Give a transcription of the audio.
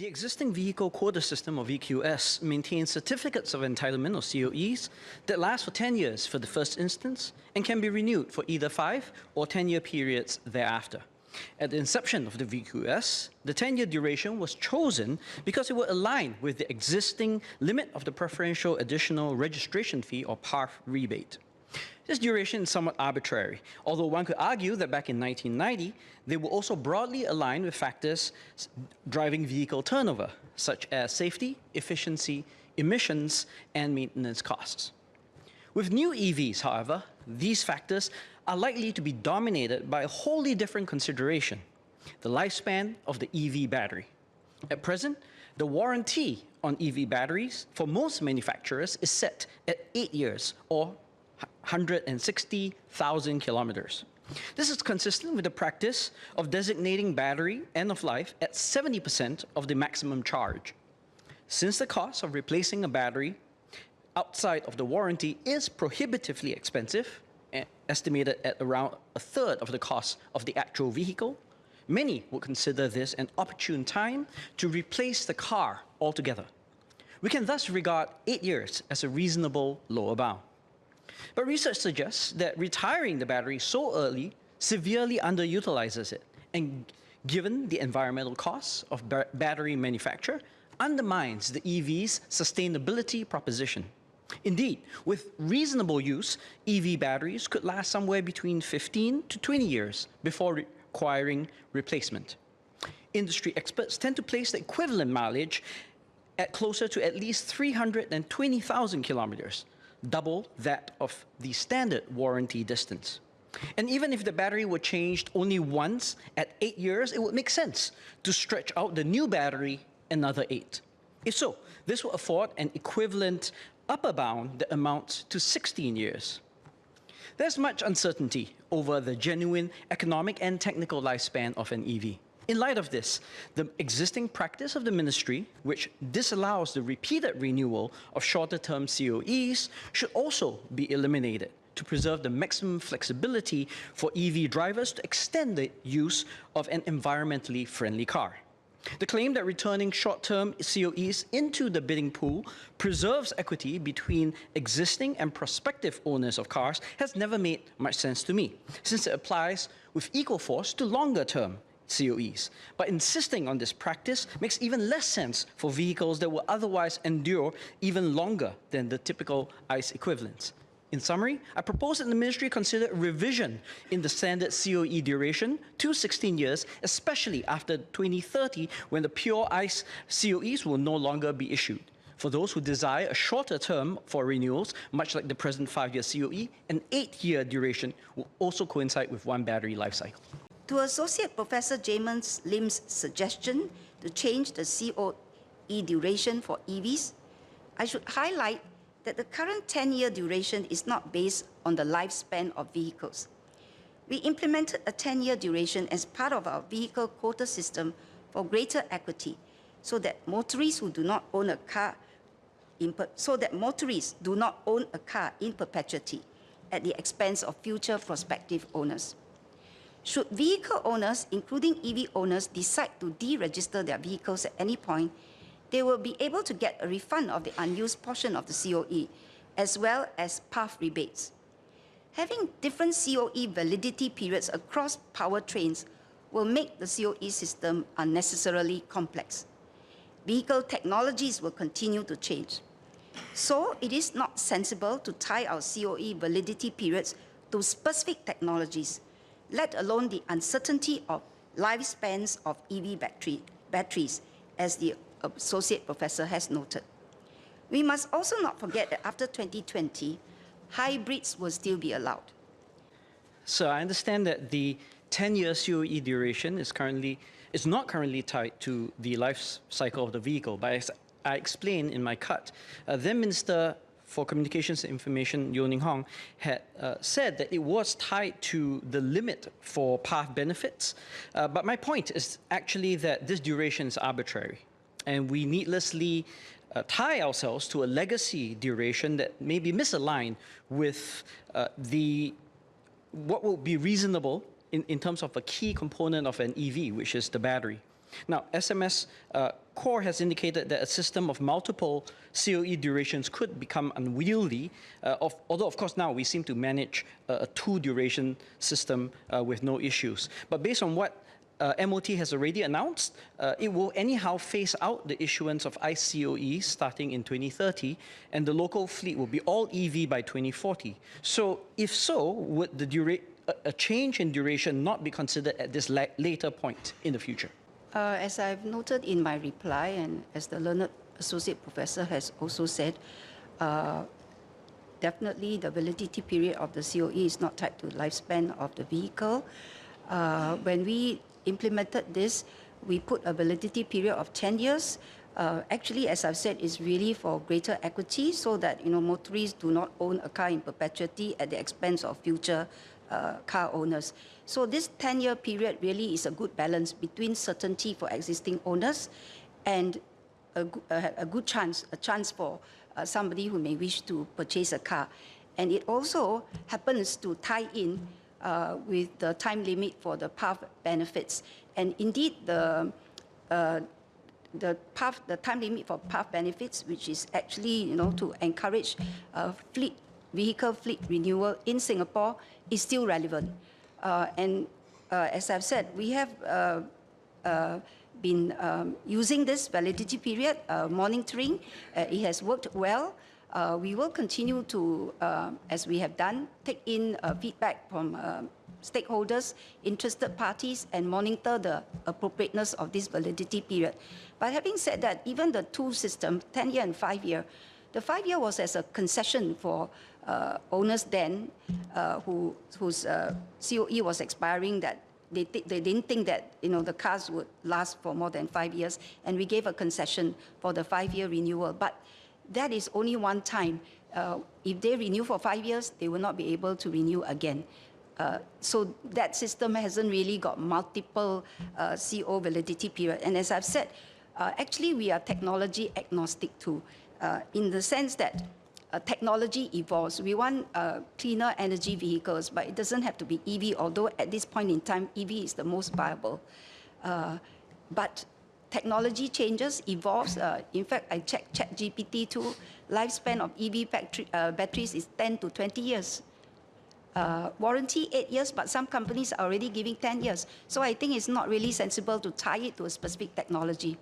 The existing vehicle quota system, or VQS, maintains certificates of entitlement, or COEs, that last for 10 years for the first instance and can be renewed for either 5 or 10-year periods thereafter. At the inception of the VQS, the 10-year duration was chosen because it would align with the existing limit of the preferential additional registration fee, or PARF rebate. This duration is somewhat arbitrary, although one could argue that back in 1990, they were also broadly aligned with factors driving vehicle turnover, such as safety, efficiency, emissions, and maintenance costs. With new EVs, however, these factors are likely to be dominated by a wholly different consideration: the lifespan of the EV battery. At present, the warranty on EV batteries for most manufacturers is set at 8 years, or 160,000 kilometers. This is consistent with the practice of designating battery end of life at 70% of the maximum charge. Since the cost of replacing a battery outside of the warranty is prohibitively expensive, estimated at around a third of the cost of the actual vehicle, many would consider this an opportune time to replace the car altogether. We can thus regard 8 years as a reasonable lower bound. But research suggests that retiring the battery so early severely underutilizes it, and given the environmental costs of battery manufacture, undermines the EV's sustainability proposition. Indeed, with reasonable use, EV batteries could last somewhere between 15 to 20 years before requiring replacement. Industry experts tend to place the equivalent mileage at closer to at least 320,000 kilometers, double that of the standard warranty distance. And even if the battery were changed only once at 8 years, it would make sense to stretch out the new battery another 8. If so, this will afford an equivalent upper bound that amounts to 16 years. There's much uncertainty over the genuine economic and technical lifespan of an EV. In light of this, the existing practice of the ministry, which disallows the repeated renewal of shorter-term COEs, should also be eliminated to preserve the maximum flexibility for EV drivers to extend the use of an environmentally friendly car. The claim that returning short-term COEs into the bidding pool preserves equity between existing and prospective owners of cars has never made much sense to me, since it applies with equal force to longer-term COEs. But insisting on this practice makes even less sense for vehicles that will otherwise endure even longer than the typical ICE equivalents. In summary, I propose that the ministry consider a revision in the standard COE duration to 16 years, especially after 2030, when the pure ICE COEs will no longer be issued. For those who desire a shorter term for renewals, much like the present 5-year COE, an 8-year duration will also coincide with one battery life cycle. To Associate Professor Jamus Lim's suggestion to change the COE duration for EVs, I should highlight that the current 10-year duration is not based on the lifespan of vehicles. We implemented a 10-year duration as part of our vehicle quota system for greater equity, so that motorists who do not own a car in perpetuity at the expense of future prospective owners. Should vehicle owners, including EV owners, decide to deregister their vehicles at any point, they will be able to get a refund of the unused portion of the COE, as well as PARF rebates. Having different COE validity periods across powertrains will make the COE system unnecessarily complex. Vehicle technologies will continue to change. So it is not sensible to tie our COE validity periods to specific technologies, let alone the uncertainty of lifespans of EV batteries, as the Associate Professor has noted. We must also not forget that after 2020, hybrids will still be allowed. So I understand that the 10-year COE duration is not currently tied to the life cycle of the vehicle, but as I explained in my cut, then Minister for Communications and Information, Yeo Ning Hong, had said that it was tied to the limit for PARF benefits. But my point is actually that this duration is arbitrary, and we needlessly tie ourselves to a legacy duration that may be misaligned with what will be reasonable in terms of a key component of an EV, which is the battery. Now, SMS Core has indicated that a system of multiple COE durations could become unwieldy, although, of course, now we seem to manage a two-duration system with no issues. But based on what MOT has already announced, it will anyhow phase out the issuance of ICE COEs starting in 2030, and the local fleet will be all EV by 2040. So, if so, would a change in duration not be considered at this later point in the future? As I've noted in my reply, and as the learned associate professor has also said, definitely the validity period of the COE is not tied to lifespan of the vehicle. When we implemented this, we put a validity period of 10 years. Actually, as I've said, is really for greater equity so that motorists do not own a car in perpetuity at the expense of future car owners. So this 10-year period really is a good balance between certainty for existing owners and a chance for somebody who may wish to purchase a car. And it also happens to tie in with the time limit for the PAV benefits. And indeed, the time limit for PAV benefits, which is actually to encourage vehicle fleet renewal in Singapore, is still relevant. And as I've said, we have been using this validity period, monitoring. It has worked well. We will continue to, as we have done, take in feedback from stakeholders, interested parties, and monitor the appropriateness of this validity period. But having said that, even the two systems, 10-year and 5-year, the 5-year was as a concession for owners then whose COE was expiring, that they didn't think that the cars would last for more than 5 years, and we gave a concession for the 5-year renewal. But that is only one time. If they renew for 5 years, they will not be able to renew again. So that system hasn't really got multiple CO validity period. And as I've said, actually we are technology agnostic too, in the sense that technology evolves. We want cleaner energy vehicles, but it doesn't have to be EV, although at this point in time, EV is the most viable. But technology changes, evolves. In fact, I checked ChatGPT too. Lifespan of EV batteries is 10 to 20 years. Warranty 8 years, but some companies are already giving 10 years. So I think it's not really sensible to tie it to a specific technology.